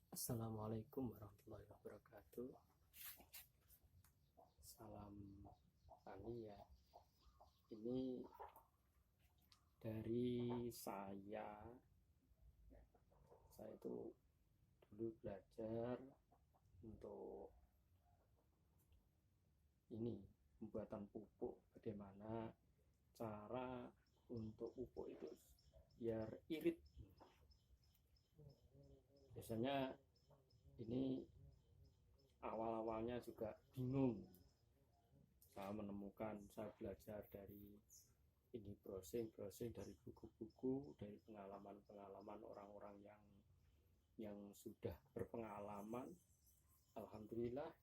Assalamualaikum warahmatullahi wabarakatuh. Salam tani ya. Ini dari saya itu dulu belajar untuk ini pembuatan pupuk, bagaimana cara untuk pupuk itu biar irit. Biasanya ini awal-awalnya juga bingung. Saya belajar dari ini, browsing dari buku-buku, dari pengalaman orang-orang yang sudah berpengalaman. Alhamdulillah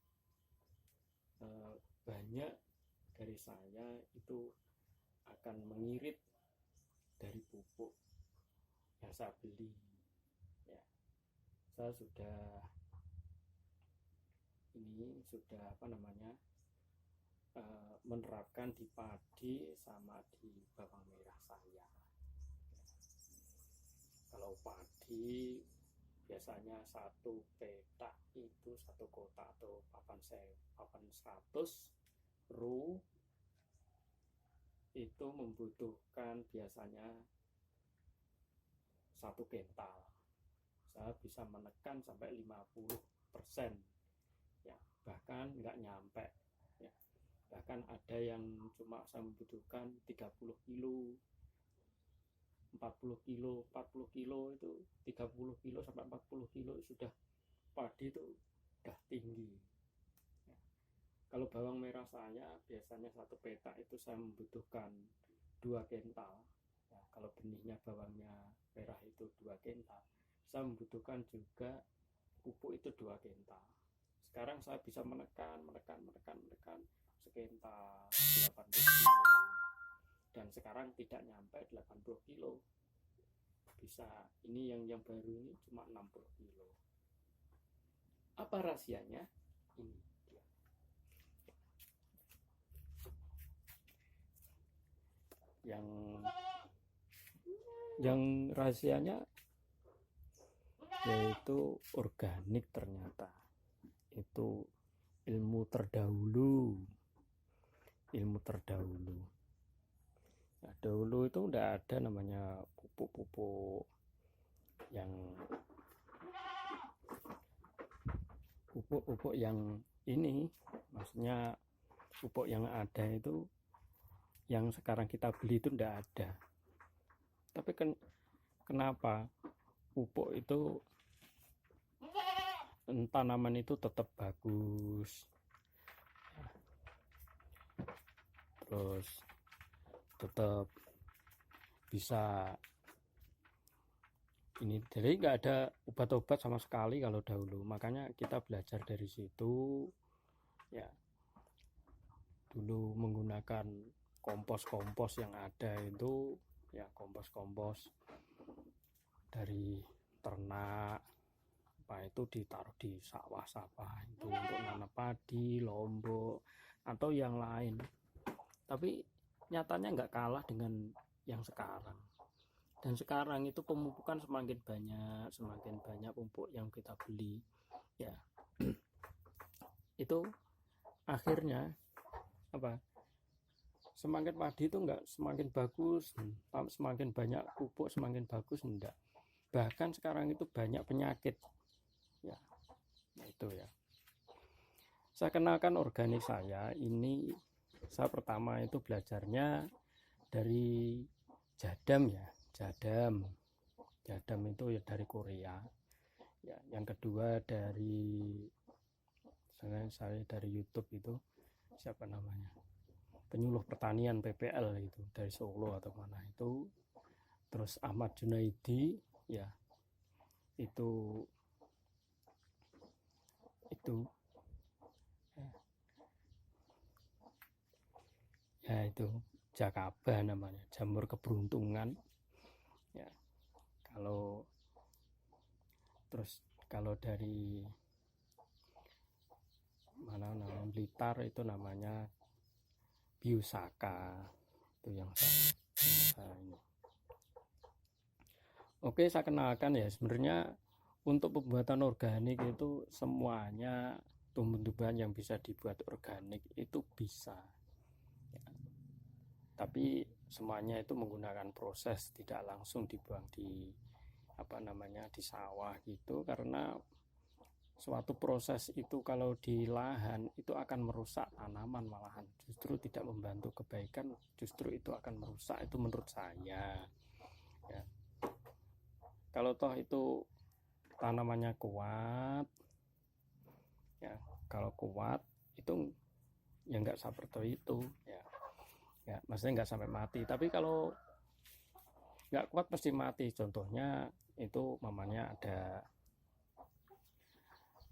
banyak dari saya itu akan mengirit dari pupuk yang saya beli. Ya, saya sudah menerapkan di padi sama di bawang merah saya. Kalau padi biasanya satu petak itu satu kotak atau papan 100 ru itu membutuhkan biasanya 1 kental. Saya bisa menekan sampai 50%, ya, bahkan nggak nyampe, ya. Bahkan ada yang cuma saya membutuhkan 30 kilo, 40 kilo itu 30 kilo sampai 40 kilo sudah padi itu udah tinggi. Ya. Kalau bawang merah saya biasanya satu petak itu saya membutuhkan 2 kental. Ya, kalau benihnya bawangnya merah itu 2 kental, saya membutuhkan juga pupuk itu 2 kental. Sekarang saya bisa menekan sekental 80 kilo. Dan sekarang tidak nyampe 80 kilo. Bisa, ini yang baru ini cuma 60 kilo. Apa rahasianya? Ini dia. Yang rahasianya yaitu organik. Ternyata itu ilmu terdahulu. Nah, dahulu itu udah ada namanya pupuk yang ini, maksudnya pupuk yang ada itu yang sekarang kita beli itu enggak ada. Tapi kenapa pupuk itu tanaman itu tetap bagus, terus tetap bisa ini, jadi nggak ada obat-obat sama sekali kalau dahulu. Makanya kita belajar dari situ, ya. Dulu menggunakan kompos yang ada itu, ya, kompos dari ternak, apa itu ditaruh di sawah-sawah itu untuk nanam padi, lombok atau yang lain. Tapi nyatanya nggak kalah dengan yang sekarang. Dan sekarang itu pemupukan semakin banyak pupuk yang kita beli, ya. Itu akhirnya apa? Semakin padi itu enggak semakin bagus, semakin banyak pupuk semakin bagus, enggak. Bahkan sekarang itu banyak penyakit, ya. Nah, itu ya. Saya kenalkan organik saya ini. Saya pertama itu belajarnya dari jadam, ya. Jadam itu ya dari Korea, ya. Yang kedua dari saya dari YouTube itu, siapa namanya, penyuluh pertanian PPL itu dari Solo atau mana itu. Terus Ahmad Junaidi, ya, itu ya, itu Jakaba namanya, jamur keberuntungan, ya. Kalau dari mana Blitar itu namanya Biosaka, itu yang saya ini. Oke, saya kenalkan ya, sebenarnya Untuk pembuatan organik itu semuanya tumbuh-tumbuhan yang bisa dibuat organik itu bisa ya. Tapi semuanya itu menggunakan proses, tidak langsung dibuang di di sawah gitu, karena suatu proses itu kalau di lahan itu akan merusak tanaman, malahan justru tidak membantu kebaikan, justru itu akan merusak, itu menurut saya ya. Kalau toh itu tanamannya kuat ya, kalau kuat itu ya nggak seperti itu ya, ya maksudnya nggak sampai mati. Tapi kalau nggak kuat pasti mati. Contohnya itu mamanya ada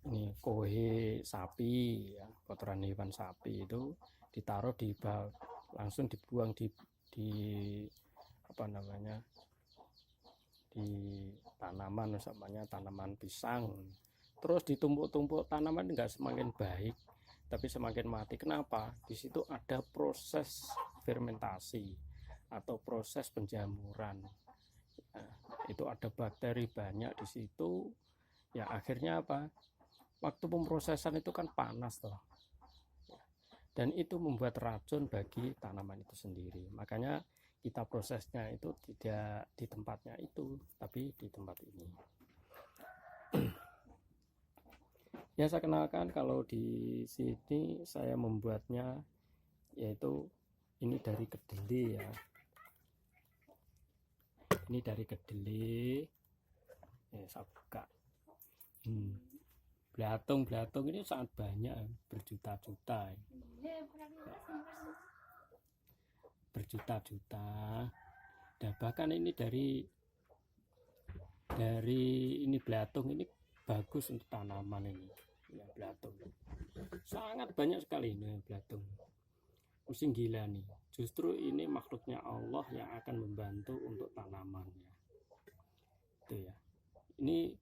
ini kohe sapi ya, kotoran hewan sapi itu ditaruh di bak, langsung dibuang di di tanaman, misalnya tanaman pisang, terus ditumpuk-tumpuk tanaman, enggak semakin baik tapi semakin mati. Kenapa? Di situ ada proses fermentasi atau proses penjamuran. Nah, itu ada bakteri banyak di situ ya, akhirnya apa, waktu pemrosesan itu kan panas toh, dan itu membuat racun bagi tanaman itu sendiri. Makanya kita prosesnya itu tidak di tempatnya itu, tapi di tempat ini. Ya, saya kenalkan kalau di sini saya membuatnya yaitu ini dari kedelai ya. Ini dari kedelai. Ya, saya buka. Belatung ini sangat banyak, berjuta-juta. Berjuta-juta. Dan bahkan ini dari ini belatung ini bagus untuk tanaman ini. Ya, belatung sangat banyak sekali ini belatung. Pusing gila nih. Justru ini makhluknya Allah yang akan membantu untuk tanamannya. Itu ya. Ini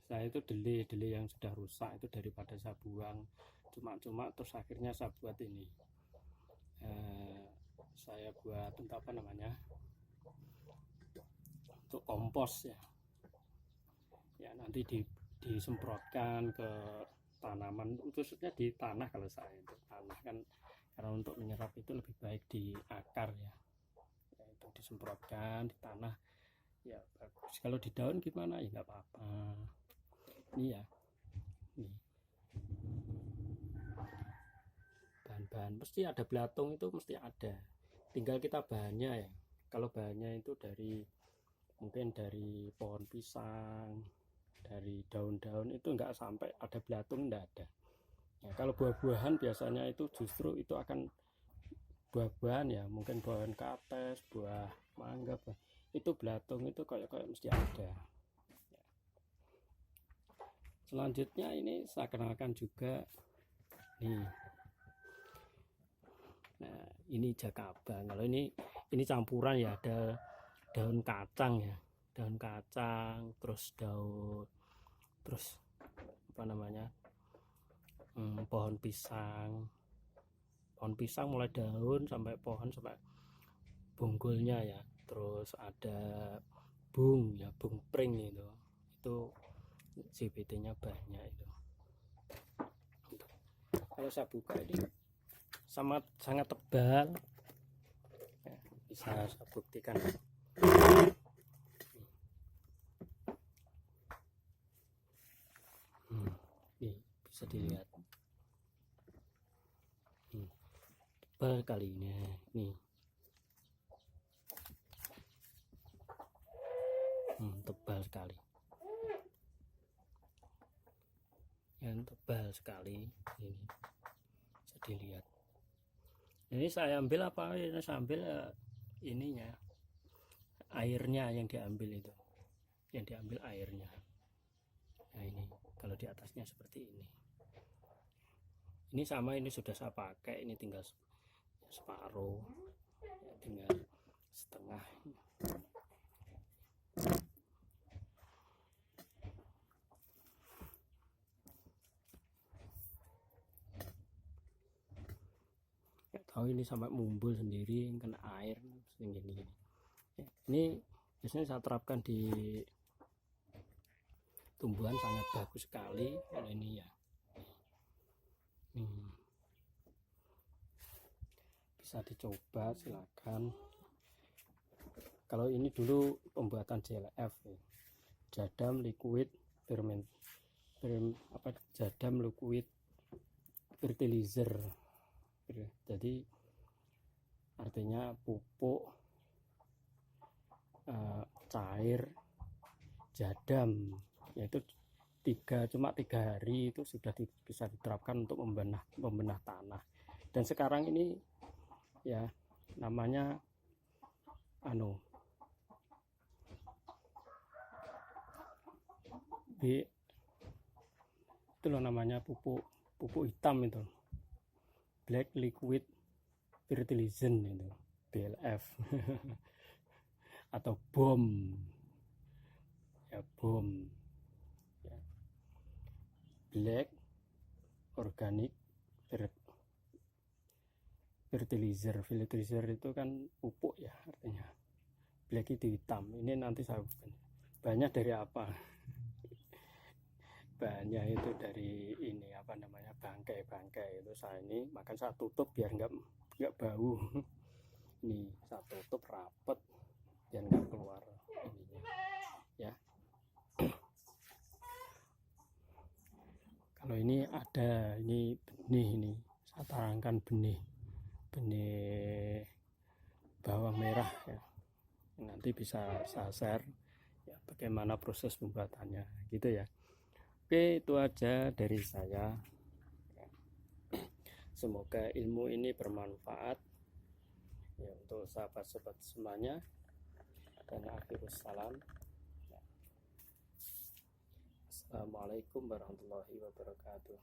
saya itu delay yang sudah rusak itu daripada saya buang cuma-cuma, terus akhirnya saya buat ini. Saya buat untuk untuk kompos ya. Ya, nanti disemprotkan ke tanaman, khususnya di tanah. Kalau saya itu tanah kan, karena untuk menyerap itu lebih baik di akar ya. Ya, itu disemprotkan di tanah ya bagus. Kalau di daun gimana ya nggak apa-apa. Ini ya, ini bahan-bahan mesti ada, belatung itu mesti ada, tinggal kita bahannya ya. Kalau bahannya itu mungkin dari pohon pisang, dari daun-daun, itu enggak sampai ada belatung, enggak ada ya. Kalau buah-buahan biasanya itu justru itu akan buah-buahan ya, mungkin buah kates, buah mangga, itu belatung itu kayak mesti ada ya. Selanjutnya ini saya kenalkan juga nih. Nah, ini jakabang. Kalau ini campuran ya, ada daun kacang ya, daun kacang, terus pohon pisang mulai daun sampai pohon sampai bonggolnya ya. Terus ada bung pring itu CBD-nya banyak itu. Kalau saya buka ini sangat tebal ya, bisa saya buktikan. Nih bisa dilihat tebal kali ini nih. Tebal sekali, yang tebal sekali ini bisa dilihat. Ini saya ambil apa? Ini saya ambil ininya, airnya yang diambil itu, yang diambil airnya. Nah, ini kalau di atasnya seperti ini. Ini sama, ini sudah saya pakai, ini tinggal separuh ya, tinggal setengah. Tahu ini sampai mumbul sendiri kena air segini ya. Ini biasanya saya terapkan di tumbuhan sangat bagus sekali kalau ini ya. Bisa dicoba, silakan. Kalau ini dulu pembuatan JLF ya. Jadam liquid jadam liquid fertilizer. Jadi artinya pupuk cair jadam, yaitu cuma 3 hari itu sudah bisa diterapkan untuk membenah tanah. Dan sekarang ini ya namanya itu loh, namanya pupuk hitam itu, black liquid fertilizer itu, BLF atau BOM ya, BOM ya. Black organic fertilizer itu kan pupuk ya, artinya black itu hitam. Ini nanti saya banyak dari apa, banyak itu dari ini bangkai itu. Saya ini makan, saya tutup biar nggak bau. Ini saya tutup rapet biar nggak keluar ininya ya. Kalau ini ada ini benih, ini saya tarangkan benih bawang merah ya. Nanti bisa saya share ya bagaimana proses pembuatannya gitu ya. Oke, itu aja dari saya. Semoga ilmu ini bermanfaat ya untuk sahabat-sahabat semuanya. Dan akhirus salam. Assalamualaikum warahmatullahi wabarakatuh.